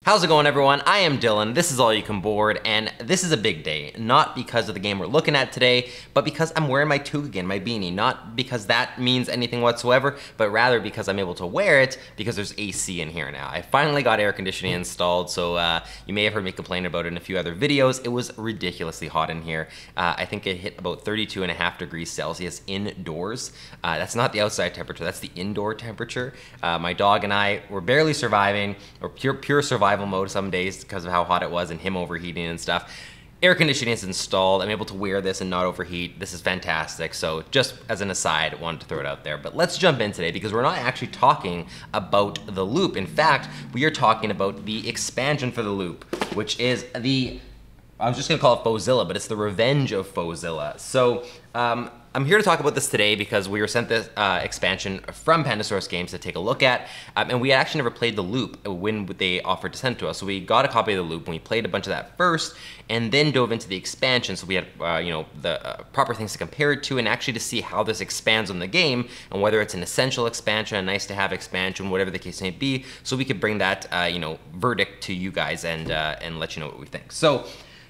How's it going, everyone? I am Dylan, this is All You Can Board, and this is a big day, not because of the game we're looking at today, but because I'm wearing my Toque again, my beanie. Not because that means anything whatsoever, but rather because I'm able to wear it because there's AC in here now. I finally got air conditioning installed, so you may have heard me complain about it in a few other videos. It was ridiculously hot in here. I think it hit about 32.5 degrees Celsius indoors. That's not the outside temperature, that's the indoor temperature. My dog and I were barely surviving, or pure survival mode some days because of how hot it was and him overheating and stuff. Air conditioning is installed. I'm able to wear this and not overheat. This is fantastic. So just as an aside, I wanted to throw it out there. But let's jump in today because we're not actually talking about the loop. In fact, we are talking about the expansion for the loop, which is the, I was just gonna call it Fauxzilla, but it's the Revenge of Fauxzilla. So I'm here to talk about this today because we were sent this expansion from Pandasaurus Games to take a look at, and we had actually never played the loop when they offered to send it to us. So we got a copy of the loop and we played a bunch of that first, and then dove into the expansion. So we had the proper things to compare it to, and actually to see how this expands on the game, and whether it's an essential expansion, a nice to have expansion, whatever the case may be. So we could bring that verdict to you guys and let you know what we think. So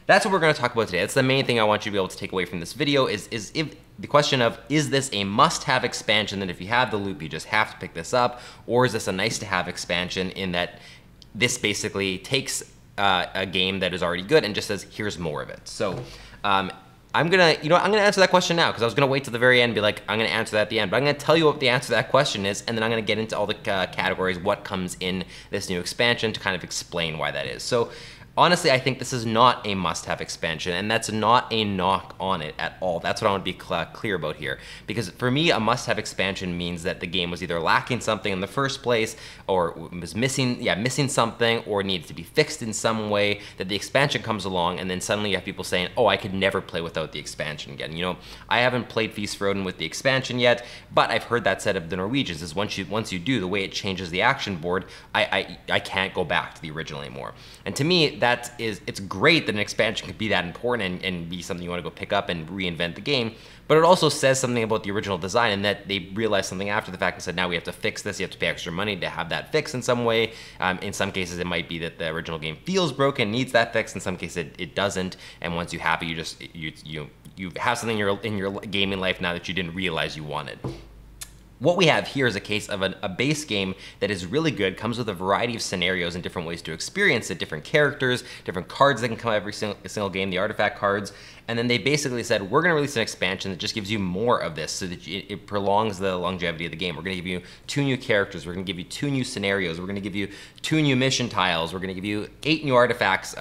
that's what we're going to talk about today. That's the main thing I want you to be able to take away from this video is if the question of, is this a must-have expansion that if you have the loop, you just have to pick this up? Or is this a nice-to-have expansion in that this basically takes a game that is already good and just says, here's more of it? So I'm gonna answer that question now because I was gonna wait till the very end and be like, I'm gonna answer that at the end, but I'm gonna tell you what the answer to that question is, and then I'm gonna get into all the categories, what comes in this new expansion to kind of explain why that is. So honestly, I think this is not a must-have expansion, and that's not a knock on it at all. That's what I want to be clear about here. Because for me, a must-have expansion means that the game was either lacking something in the first place, or was missing something, or needed to be fixed in some way, that the expansion comes along, and then suddenly you have people saying, oh, I could never play without the expansion again. You know, I haven't played Feast for Odin with the expansion yet, but I've heard that said of the Norwegians, is once you do, the way it changes the action board, I can't go back to the original anymore. And to me, it's great that an expansion could be that important and be something you want to go pick up and reinvent the game, but it also says something about the original design and that they realized something after the fact and said, now we have to fix this, you have to pay extra money to have that fixed in some way. In some cases, it might be that the original game feels broken, needs that fix. In some cases, it doesn't, and once you have it, you have something in your gaming life now that you didn't realize you wanted. What we have here is a case of a base game that is really good, comes with a variety of scenarios and different ways to experience it, different characters, different cards that can come every single game, the artifact cards, and then they basically said, we're gonna release an expansion that just gives you more of this so that it prolongs the longevity of the game. We're gonna give you 2 new characters, we're gonna give you 2 new scenarios, we're gonna give you 2 new mission tiles, we're gonna give you 8 new artifacts,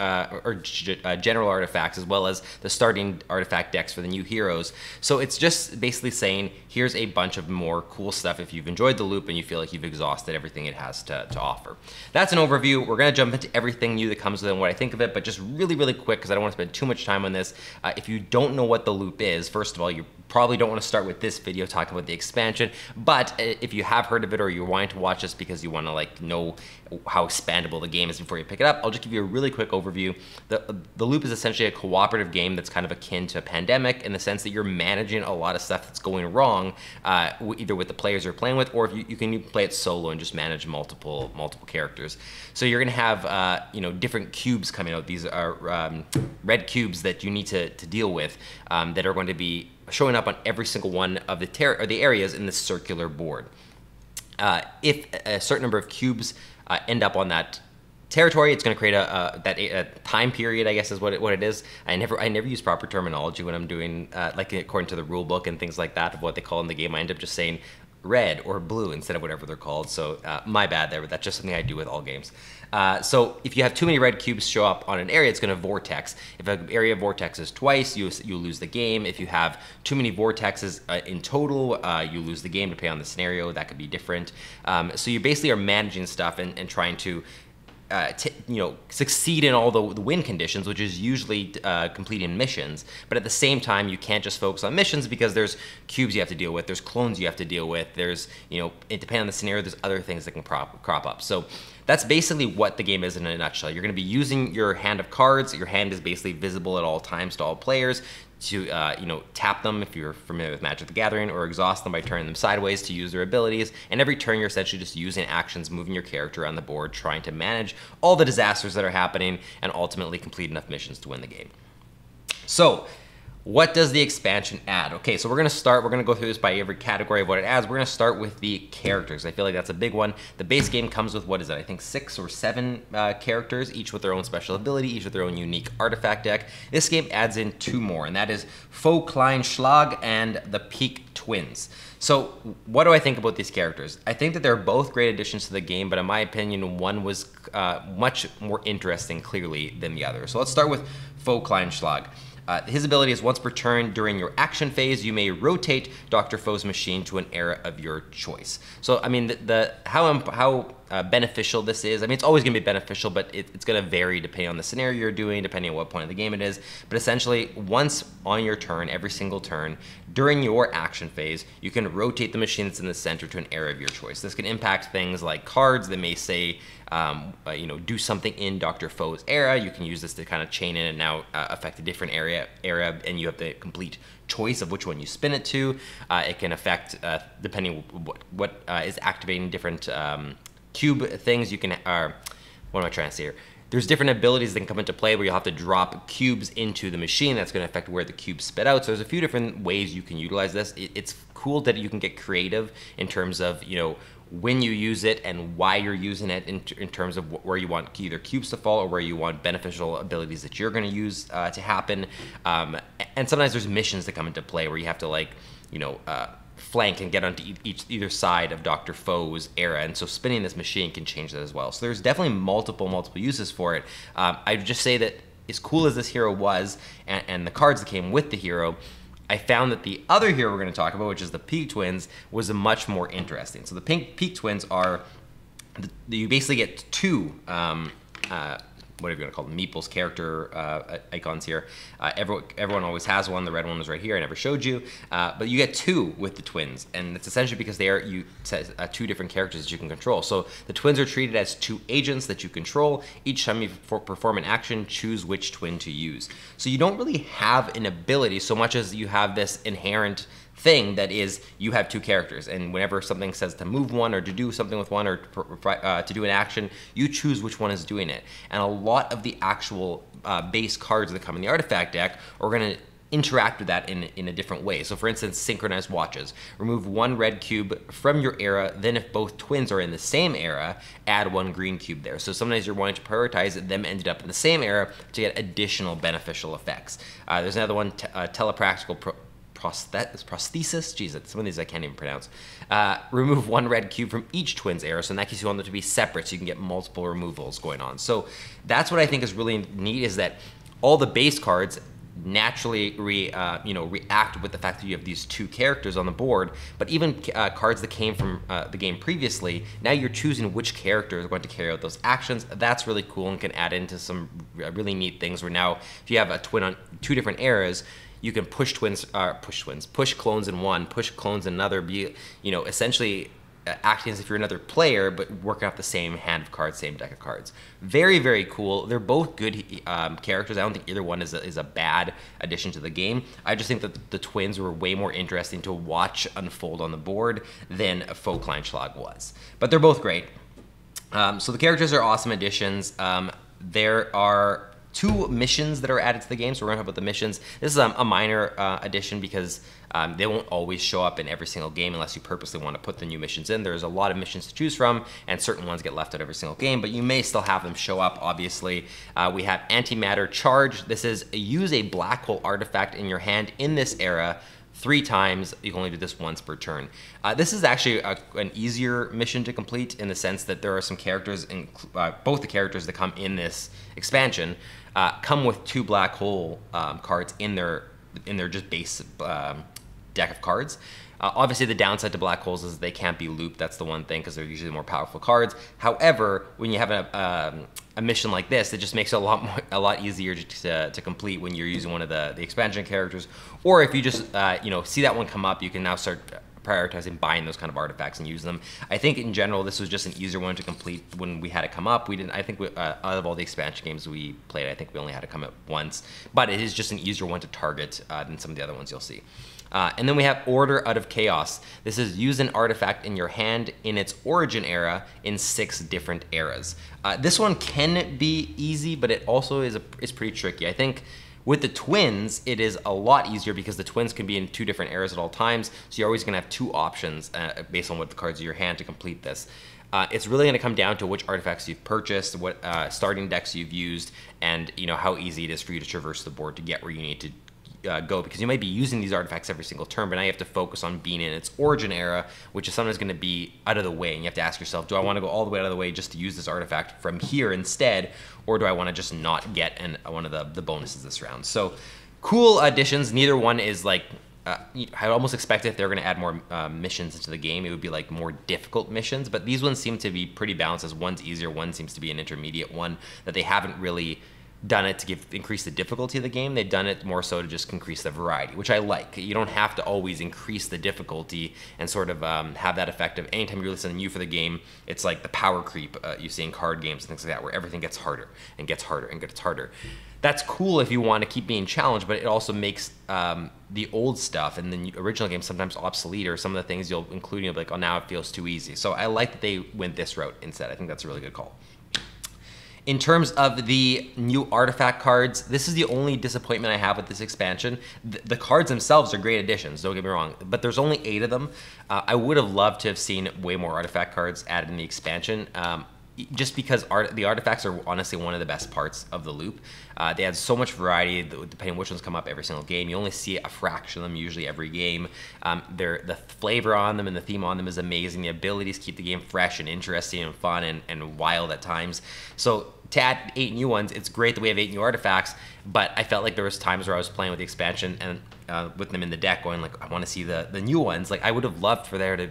general artifacts, as well as the starting artifact decks for the new heroes. So it's just basically saying, here's a bunch of more cool stuff if you've enjoyed the loop and you feel like you've exhausted everything it has to offer. That's an overview. We're gonna jump into everything new that comes with it and what I think of it, but just really, really quick, because I don't want to spend too much time on this. If you don't know what the loop is, first of all, you probably don't want to start with this video talking about the expansion, but if you have heard of it or you're wanting to watch this because you want to know how expandable the game is before you pick it up, I'll just give you a really quick overview. The loop is essentially a cooperative game that's kind of akin to a Pandemic in the sense that you're managing a lot of stuff that's going wrong, either with the players you're playing with, or if you can play it solo and just manage multiple characters. So you're gonna have different cubes coming out. These are red cubes that you need to deal with that are going to be showing up on every single one of the areas in this circular board. If a certain number of cubes end up on that territory, it's going to create a time period, I guess is what it is. I never use proper terminology when I'm doing like according to the rule book and things like that of what they call in the game. I end up just saying red or blue instead of whatever they're called. So my bad there, but that's just something I do with all games. So if you have too many red cubes show up on an area, it's going to vortex. If an area vortexes twice, you lose the game. If you have too many vortexes in total, you lose the game depending on the scenario. That could be different. So you basically are managing stuff and trying to succeed in all the win conditions, which is usually completing missions. But at the same time, you can't just focus on missions because there's cubes you have to deal with, there's clones you have to deal with, there's, it depends on the scenario, there's other things that can crop up. So that's basically what the game is in a nutshell. You're going to be using your hand of cards. Your hand is basically visible at all times to all players to tap them if you're familiar with Magic the Gathering, or exhaust them by turning them sideways to use their abilities. And every turn you're essentially just using actions, moving your character around the board, trying to manage all the disasters that are happening, and ultimately complete enough missions to win the game. So what does the expansion add? Okay, so we're gonna go through this by every category of what it adds. We're gonna start with the characters. I feel like that's a big one. The base game comes with, what is it, I think 6 or 7 characters, each with their own special ability, each with their own unique artifact deck. This game adds in 2 more, and that is Fauxzillapocalypse and the Peak Twins. So what do I think about these characters? I think that they're both great additions to the game, but in my opinion, one was much more interesting clearly than the other. So let's start with Fauxzillapocalypse. His ability is once per turn during your action phase, you may rotate Dr. Foe's machine to an era of your choice. So, I mean, how beneficial this is, I mean, it's always going to be beneficial, but it's going to vary depending on the scenario you're doing, depending on what point of the game it is. But essentially, once on your turn, every single turn, during your action phase, you can rotate the machine that's in the center to an era of your choice. This can impact things like cards that may say, do something in Dr. Foe's era. You can use this to kind of chain in and now affect a different era, and you have the complete choice of which one you spin it to. It can affect, depending what is activating different cube things. You can, what am I trying to say here? There's different abilities that can come into play where you'll have to drop cubes into the machine. That's going to affect where the cubes spit out. So there's a few different ways you can utilize this. It's cool that you can get creative in terms of, when you use it and why you're using it in terms of where you want either cubes to fall or where you want beneficial abilities that you're going to use to happen. And sometimes there's missions that come into play where you have to flank and get onto either side of Dr. Foe's era, and so spinning this machine can change that as well. So there's definitely multiple uses for it. I would just say that as cool as this hero was, and the cards that came with the hero, I found that the other hero we're going to talk about, which is the Peak Twins, was much more interesting. So the Peak Twins are, you basically get 2, whatever you're going to call them, meeples, character icons here. Everyone always has one. The red one was right here. I never showed you. But you get 2 with the twins, and it's essentially because they are 2 different characters that you can control. So the twins are treated as 2 agents that you control. Each time you perform an action, choose which twin to use. So you don't really have an ability so much as you have this inherent thing that is, you have 2 characters, and whenever something says to move one or to do something with one or to do an action, you choose which one is doing it. And a lot of the actual base cards that come in the artifact deck are going to interact with that in a different way. So for instance, synchronized watches. Remove 1 red cube from your era, then if both twins are in the same era, add 1 green cube there. So sometimes you're wanting to prioritize them ended up in the same era to get additional beneficial effects. There's another one, telepractical prosthesis. Geez, some of these I can't even pronounce. Remove 1 red cube from each twin's era. So in that case, you want them to be separate so you can get multiple removals going on. So that's what I think is really neat, is that all the base cards naturally react with the fact that you have these 2 characters on the board, but even cards that came from the game previously, now you're choosing which character is going to carry out those actions. That's really cool and can add into some really neat things where now if you have a twin on 2 different eras, you can push clones in one, push clones in another, be, essentially acting as if you're another player, but working off the same hand of cards, same deck of cards. Very, very cool. They're both good characters. I don't think either one is a bad addition to the game. I just think that the twins were way more interesting to watch unfold on the board than a Fauxzillapocalypse was. But they're both great. So the characters are awesome additions. There are 2 missions that are added to the game, so we're going to talk about the missions. This is a minor addition because they won't always show up in every single game unless you purposely want to put the new missions in. There's a lot of missions to choose from, and certain ones get left out every single game, but you may still have them show up, obviously. We have Antimatter Charge. This is use a black hole artifact in your hand in this era 3 times. You can only do this once per turn. This is actually an easier mission to complete in the sense that there are some characters, both the characters that come in this expansion, come with 2 black hole cards in their just base deck of cards. Obviously, the downside to black holes is they can't be looped. That's the one thing, because they're usually more powerful cards. However, when you have a mission like this, it just makes it a lot easier to complete when you're using one of the expansion characters. Or if you just see that one come up, you can now start prioritizing buying those kind of artifacts and using them. I think in general, this was just an easier one to complete when we had it come up. We didn't, I think out of all the expansion games we played, I think we only had it come up once, but it is just an easier one to target than some of the other ones you'll see. And then we have Order Out of Chaos. This is use an artifact in your hand in its origin era in 6 different eras. This one can be easy, but it also is pretty tricky. I think with the twins, it is a lot easier because the twins can be in 2 different eras at all times, so you're always gonna have 2 options based on what the cards in your hand to complete this. It's really gonna come down to which artifacts you've purchased, what starting decks you've used, and how easy it is for you to traverse the board to get where you need to go, because you might be using these artifacts every single turn, but now you have to focus on being in its origin era, which is sometimes going to be out of the way, and you have to ask yourself, do I want to go all the way out of the way just to use this artifact from here instead, or do I want to just not get one of the bonuses this round? So cool additions. Neither one is like I almost expected if they're going to add more missions into the game, it would be like more difficult missions, but these ones seem to be pretty balanced, as one's easier, one seems to be an intermediate one that they haven't really done it to increase the difficulty of the game. They've done it more so to just increase the variety, which I like. You don't have to always increase the difficulty and sort of have that effect of anytime you release something new for the game, it's like the power creep you see in card games and things like that, where everything gets harder and gets harder and gets harder. That's cool if you want to keep being challenged, but it also makes the old stuff and the original game sometimes obsolete, or some of the things you'll include, you'll be like, oh, now it feels too easy. So I like that they went this route instead. I think that's a really good call. In terms of the new artifact cards, this is the only disappointment I have with this expansion. The cards themselves are great additions, don't get me wrong, but there's only 8 of them. I would have loved to have seen way more artifact cards added in the expansion. Just because the artifacts are honestly one of the best parts of the loop. They add so much variety, depending on which ones come up every single game. You only see a fraction of them usually every game. The flavor on them and the theme on them is amazing. The abilities keep the game fresh and interesting and fun and wild at times. So to add 8 new ones, it's great that we have 8 new artifacts, but I felt like there was times where I was playing with the expansion and with them in the deck going like, I want to see the new ones. Like I would have loved for there to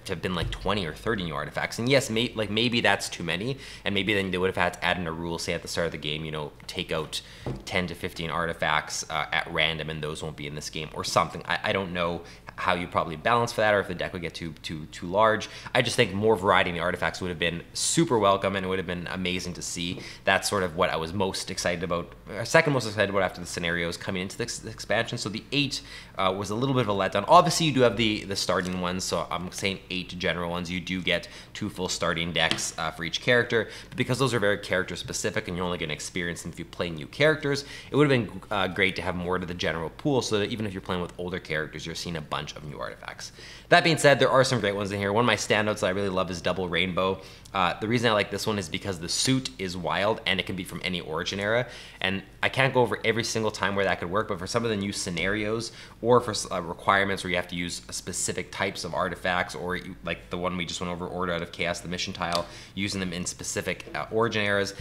have been like 20 or 30 new artifacts. And yes, maybe that's too many, and maybe then they would have had to add in a rule, say at the start of the game, take out 10 to 15 artifacts at random, and those won't be in this game or something. I don't know how you probably balance for that, or if the deck would get too large. I just think more variety in the artifacts would have been super welcome, and it would have been amazing to see. That's sort of what I was most excited about, second most excited about after the scenarios coming into this expansion. So the 8 was a little bit of a letdown. Obviously you do have the starting ones, so I'm saying 8 general ones. You do get 2 full starting decks for each character, but because those are very character specific and you're only going to experience them if you play new characters, it would have been great to have more to the general pool, so that even if you're playing with older characters, you're seeing a bunch of new artifacts. That being said, there are some great ones in here. One of my standouts that I really love is Double Rainbow. The reason I like this one is because the suit is wild and it can be from any origin era, and I can't go over every single time where that could work, but for some of the new scenarios or for requirements where you have to use specific types of artifacts, or like the one we just went over, Order Out of Chaos, the mission tile, using them in specific origin eras,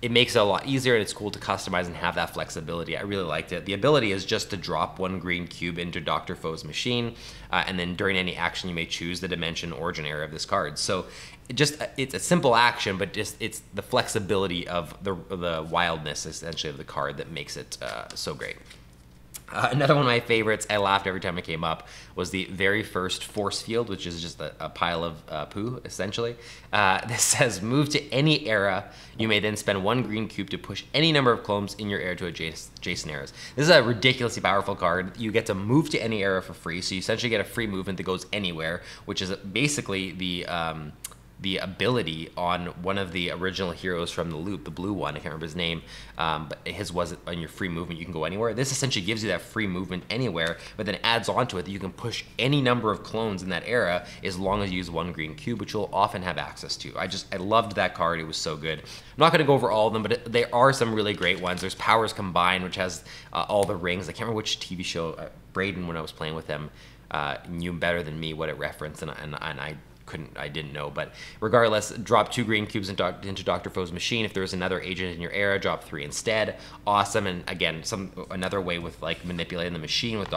it makes it a lot easier, and it's cool to customize and have that flexibility. I really liked it. The ability is just to drop 1 green cube into Dr. Foe's machine, and then during any action you may choose the dimension origin era of this card. So it's a simple action, but it's the flexibility of the wildness essentially of the card that makes it so great. Another one of my favorites, I laughed every time it came up, was the very first force field, which is just a pile of poo, essentially. This says, move to any era. You may then spend 1 green cube to push any number of clones in your era to adjacent eras. This is a ridiculously powerful card. You get to move to any era for free, so you essentially get a free movement that goes anywhere, which is basically the ability on one of the original heroes from the loop, the blue one, I can't remember his name, but his was on your free movement, you can go anywhere. This essentially gives you that free movement anywhere, but then adds onto it that you can push any number of clones in that era as long as you use 1 green cube, which you'll often have access to. I loved that card, it was so good. I'm not gonna go over all of them, but there are some really great ones. There's Powers Combined, which has all the rings. I can't remember which TV show, Braden, when I was playing with him, knew better than me what it referenced, and I didn't know, but regardless, drop 2 green cubes into Dr. Foe's machine. If there's another agent in your era, drop 3 instead. Awesome. And again, another way with like manipulating the machine with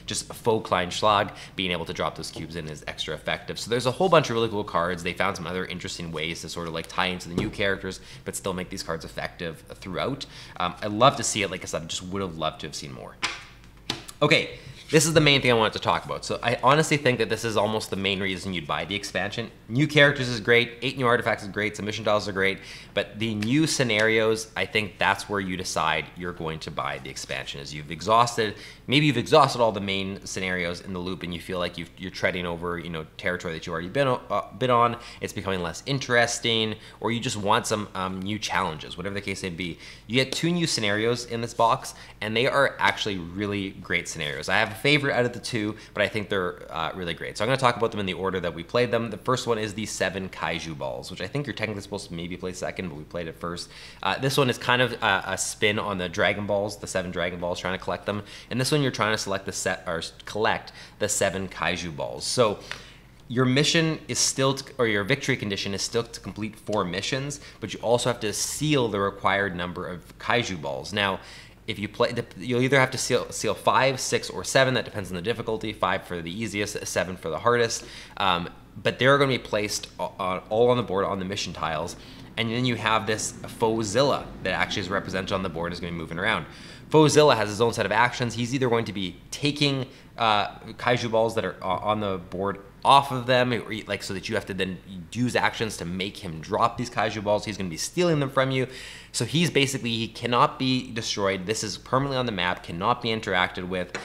just Faux Klein Schlag, being able to drop those cubes in is extra effective. So there's a whole bunch of really cool cards. They found some other interesting ways to sort of like tie into the new characters, but still make these cards effective throughout. I love to see it. Like I said, I just would have loved to have seen more. Okay. this is the main thing I wanted to talk about. So I honestly think that this is almost the main reason you'd buy the expansion. New characters is great, 8 new artifacts is great, submission tiles are great, but the new scenarios, I think that's where you decide you're going to buy the expansion. As maybe you've exhausted all the main scenarios in the loop and you feel like you're treading over, you know, territory that you've already been on, it's becoming less interesting, or you just want some new challenges, whatever the case may be. You get 2 new scenarios in this box, and they are actually really great scenarios. I have a favorite out of the 2, but I think they're really great. So I'm going to talk about them in the order that we played them. The first one is the 7 Kaiju balls, which I think you're technically supposed to maybe play second, but we played it first. This one is kind of a spin on the Dragon Balls, the 7 Dragon Balls, trying to collect them. And this one you're trying to collect the 7 Kaiju balls. So your mission is still, or your victory condition is still to complete 4 missions, but you also have to seal the required number of Kaiju balls. Now, if you play, you'll either have to seal 5, 6, or 7. That depends on the difficulty. 5 for the easiest, 7 for the hardest. But they're going to be placed all on the board on the mission tiles. And then you have this Fauxzilla that actually is represented on the board, is going to be moving around. Fauxzilla has his own set of actions. He's either going to be taking Kaiju balls that are on the board off of them, like so that you have to then use actions to make him drop these Kaiju balls. He's going to be stealing them from you. So he's basically, he cannot be destroyed. This is permanently on the map, cannot be interacted with,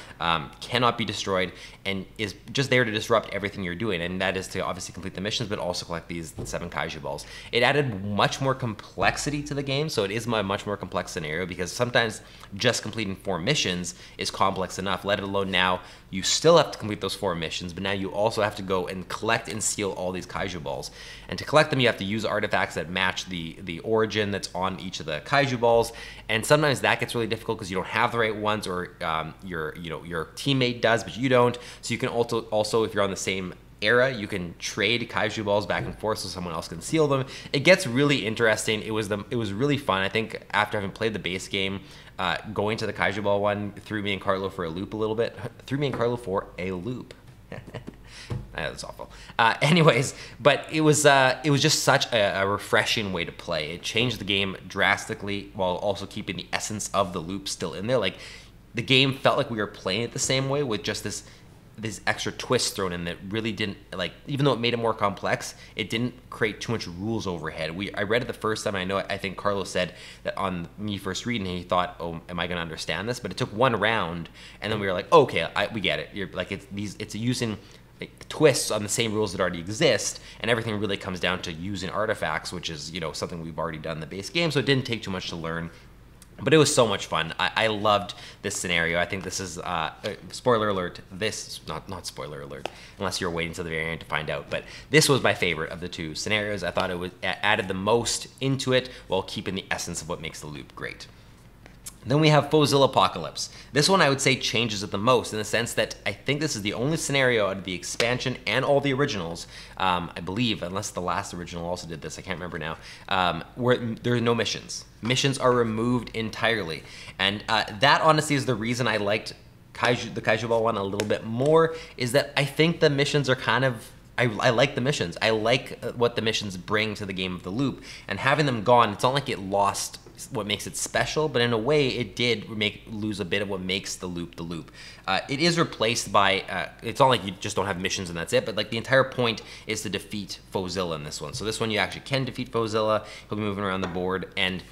cannot be destroyed, and is just there to disrupt everything you're doing. And that is to obviously complete the missions, but also collect these 7 Kaiju balls. It added much more complexity to the game, so it is a much more complex scenario, because sometimes just completing 4 missions is complex enough, let alone now you still have to complete those 4 missions, but now you also have to go and collect and seal all these Kaiju balls. And to collect them, you have to use artifacts that match the origin that's on each of the Kaiju balls. And sometimes that gets really difficult because you don't have the right ones, or your teammate does, but you don't. So you can also, if you're on the same era, you can trade Kaiju balls back and forth so someone else can seal them. It gets really interesting. It was really fun. I think after having played the base game, going to the Kaiju ball one threw me and Carlo for a loop a little bit. Threw me and Carlo for a loop. That's awful. Anyways, but it was just such a refreshing way to play. It changed the game drastically while also keeping the essence of the loop still in there. Like, the game felt like we were playing it the same way, with just this extra twist thrown in that really didn't, like, even though it made it more complex, it didn't create too much rules overhead. I read it the first time. I think Carlos said that on me first reading, he thought, oh, am I going to understand this? But it took 1 round, and then we were like, oh, okay, we get it. You're like, it's using twists on the same rules that already exist, and everything really comes down to using artifacts, which is, you know, something we've already done in the base game, so it didn't take too much to learn. But it was so much fun. I loved this scenario. I think this is, spoiler alert, this, not spoiler alert, unless you're waiting to the very end to find out, but this was my favorite of the 2 scenarios. I thought it added the most into it while keeping the essence of what makes the loop great. Then we have Fauxzillapocalypse. This one I would say changes it the most, in the sense that I think this is the only scenario out of the expansion and all the originals, I believe, unless the last original also did this, I can't remember now, where there are no missions. Missions are removed entirely. And that honestly is the reason I liked the Kaiju Ball one a little bit more, is that I think the missions are kind of, I like the missions. I like what the missions bring to the game of the loop. And having them gone, it's not like it lost what makes it special, but in a way it did lose a bit of what makes the loop the loop. It is replaced by, it's not like you just don't have missions and that's it, but like the entire point is to defeat Fauxzilla in this one. So this one you actually can defeat Fauxzilla. He'll be moving around the board, and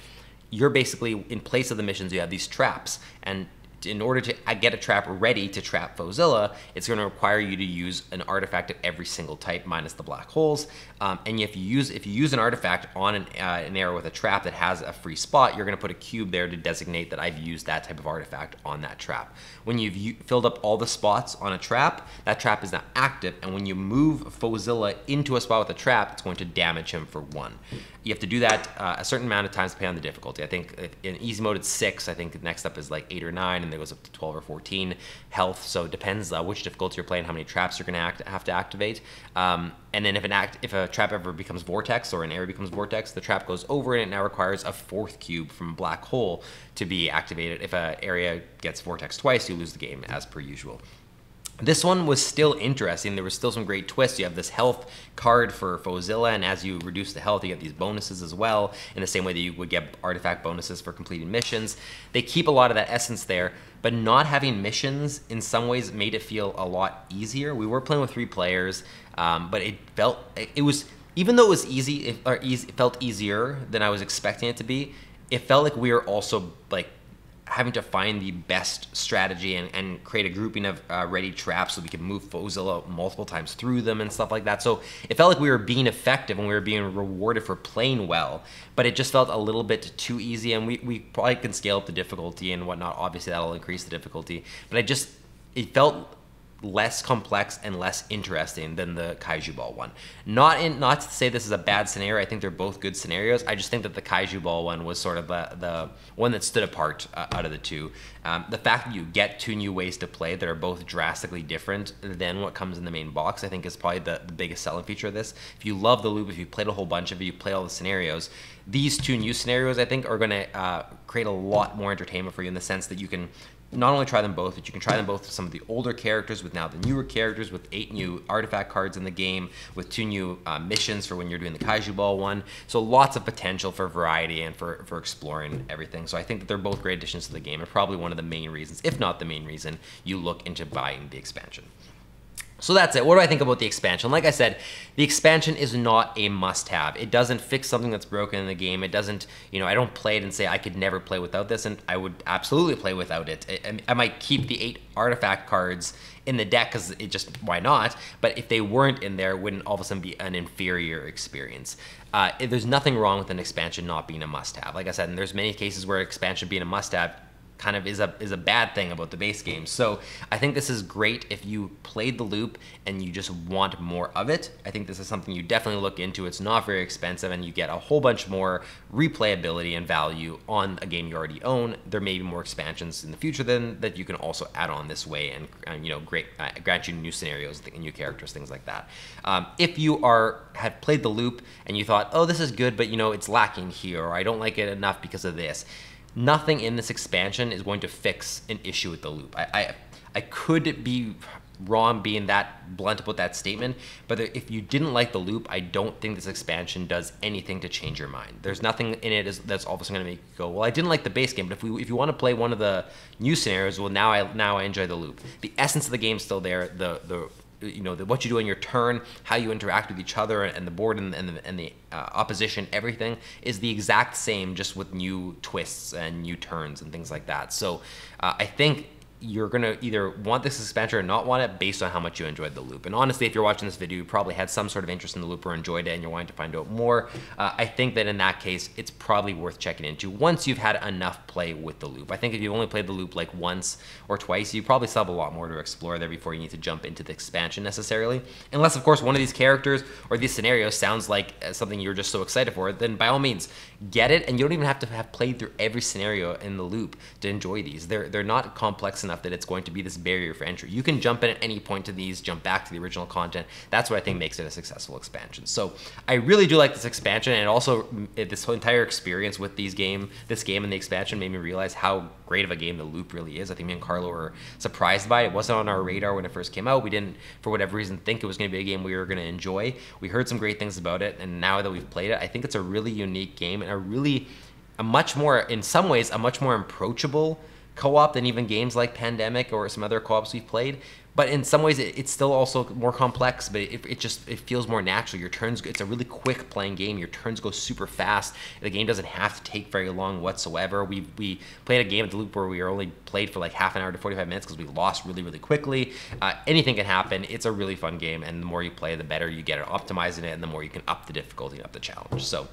you're basically, in place of the missions, you have these traps, and in order to get a trap ready to trap Fauxzilla, it's going to require you to use an artifact of every single type minus the black holes. And if you use an artifact on an area with a trap that has a free spot, you're going to put a cube there to designate that I've used that type of artifact on that trap. When you've filled up all the spots on a trap, that trap is now active, and when you move Fauxzilla into a spot with a trap, it's going to damage him for 1. You have to do that a certain amount of times depending on the difficulty. I think in easy mode it's 6. I think next up is like 8 or 9, and then it goes up to 12 or 14 health. So it depends which difficulty you're playing, how many traps you're going to have to activate. And then if a trap ever becomes vortex, or an area becomes vortex, the trap goes over, and it now requires a 4th cube from black hole to be activated. If an area gets vortex twice, you lose the game as per usual. This one was still interesting. There was still some great twists. You have this health card for Fauxzilla, and as you reduce the health, you get these bonuses as well, in the same way that you would get artifact bonuses for completing missions. They keep a lot of that essence there, but not having missions in some ways made it feel a lot easier. We were playing with 3 players, but it was, even though it was easy, it felt easier than I was expecting it to be. It felt like we were also like having to find the best strategy and create a grouping of ready traps so we could move Fauxzilla multiple times through them and stuff like that. So it felt like we were being effective and we were being rewarded for playing well, but it just felt a little bit too easy, and we probably can scale up the difficulty and whatnot. Obviously that'll increase the difficulty, but it felt less complex and less interesting than the Kaiju Ball one. Not to say this is a bad scenario. I think they're both good scenarios. I just think that the Kaiju Ball one was sort of the one that stood apart out of the two. The fact that you get 2 new ways to play that are both drastically different than what comes in the main box, I think is probably the biggest selling feature of this. If you love the loop, if you played a whole bunch of it, you play all the scenarios, these 2 new scenarios I think are going to create a lot more entertainment for you, in the sense that you can not only try them both, but you can try them both with some of the older characters, with now the newer characters, with 8 new artifact cards in the game, with 2 new missions for when you're doing the Kaiju Ball one. So lots of potential for variety and for exploring everything. So I think that they're both great additions to the game, and probably one of the main reasons, if not the main reason, you look into buying the expansion. So that's it. What do I think about the expansion? Like I said, the expansion is not a must-have. It doesn't fix something that's broken in the game. It doesn't, I don't play it and say I could never play without this, and I would absolutely play without it. I might keep the 8 artifact cards in the deck because why not? But if they weren't in there, it wouldn't all of a sudden be an inferior experience. There's nothing wrong with an expansion not being a must-have. Like I said, and there's many cases where expansion being a must-have kind of is a bad thing about the base game. So I think this is great if you played the loop and you just want more of it. I think this is something you definitely look into. It's not very expensive, and you get a whole bunch more replayability and value on a game you already own. There may be more expansions in the future then that you can also add on this way and grant you new scenarios and new characters, things like that. If you have played the loop and you thought, oh, this is good, but it's lacking here, or I don't like it enough because of this, nothing in this expansion is going to fix an issue with the loop. I could be wrong being that blunt about that statement, but if you didn't like the loop, I don't think this expansion does anything to change your mind. There's nothing in it that's all of a sudden going to make you go, well, I didn't like the base game, but if you want to play one of the new scenarios, well, now I enjoy the loop. The essence of the game's still there. What you do in your turn, how you interact with each other and the board and the opposition, everything is the exact same, just with new twists and new turns and things like that. So I think you're gonna either want this expansion or not want it based on how much you enjoyed the loop. And honestly, if you're watching this video, you probably had some sort of interest in the loop or enjoyed it and you're wanting to find out more. I think that in that case, it's probably worth checking into once you've had enough play with the loop. I think if you've only played the loop like once or twice, you probably still have a lot more to explore there before you need to jump into the expansion necessarily. Unless, of course, one of these characters or these scenarios sounds like something you're just so excited for, then by all means, get it. And you don't even have to have played through every scenario in the loop to enjoy these. They're not complex enough that it's going to be this barrier for entry. You can jump in at any point to these, jump back to the original content. That's what I think makes it a successful expansion. So I really do like this expansion, and also this whole entire experience with this game and the expansion made me realize how great of a game the loop really is. I think me and Carlo were surprised by it. It wasn't on our radar when it first came out. We didn't, for whatever reason, think it was going to be a game we were going to enjoy. We heard some great things about it, and now that we've played it, I think it's a really unique game and a much more, in some ways, a much more approachable co-op than even games like Pandemic or some other co-ops we've played. But in some ways, it's still also more complex, but it feels more natural. Your turns, it's a really quick playing game. Your turns go super fast. The game doesn't have to take very long whatsoever. We played a game at the loop where we only played for like half an hour to 45 minutes because we lost really, really quickly. Anything can happen. It's a really fun game, and the more you play, the better you get at optimizing it, and the more you can up the difficulty and up the challenge. So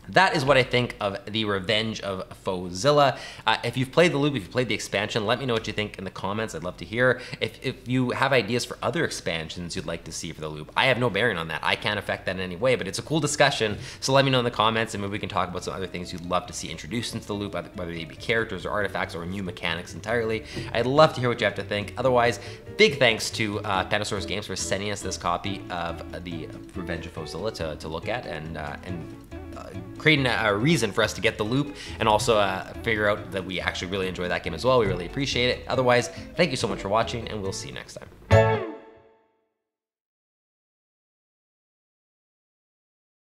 that is what I think of the Revenge of Fauxzilla. If you've played the loop, if you've played the expansion, let me know what you think in the comments. I'd love to hear. If you have ideas for other expansions you'd like to see for the loop, I have no bearing on that. I can't affect that in any way, but it's a cool discussion. So let me know in the comments, and maybe we can talk about some other things you'd love to see introduced into the loop, whether they be characters or artifacts or new mechanics entirely. I'd love to hear what you have to think. Otherwise, big thanks to Pandasaurus Games for sending us this copy of the Revenge of Fauxzilla to look at and creating a reason for us to get the loop, and also figure out that we actually really enjoy that game as well. We really appreciate it. Otherwise, thank you so much for watching, and we'll see you next time.